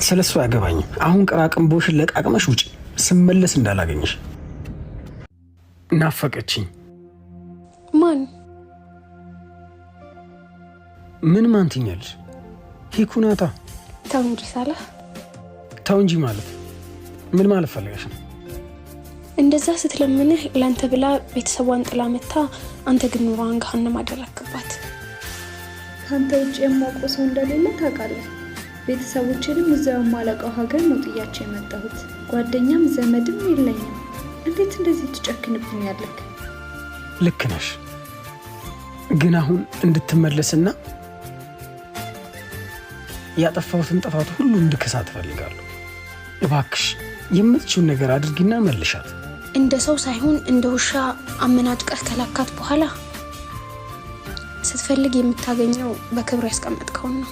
ስለሱ አያገባኝም። አሁን ቅራቅንቦሽን ለቃቅመሽ ውጪ። ስመለስ እንዳላገኝሽ። ናፈቀችኝ። ማን? ምን ማን ትኛለሽ? ሂኩናታ። ተው እንጂ ሳላህ። ተው እንጂ ማለት ምን ማለት ፈልገሽ ነው? እንደዛ ስትለምንህ ለአንተ ብላ ቤተሰቧን ጥላ መታ፣ አንተ ግን ኑሯን ገሃነም አደረክባት። ካንተ ውጭ የማውቀው ሰው እንደሌለ ታውቃለህ። ቤተሰቦቼንም እዛው የማላውቀው ሀገር ነው ጥያቸው የመጣሁት። ጓደኛም ዘመድም የለኝም። እንዴት እንደዚህ ትጨክንብኛለህ? ልክ ነሽ፣ ግን አሁን እንድትመለስና ያጠፋሁትን ጥፋት ሁሉ እንድከሳ ትፈልጋለሁ። እባክሽ የምትችውን ነገር አድርጊና መልሻት። እንደ ሰው ሳይሆን እንደ ውሻ አመናጭቀህ ከላካት በኋላ ስትፈልግ የምታገኘው በክብር ያስቀመጥከውን ነው።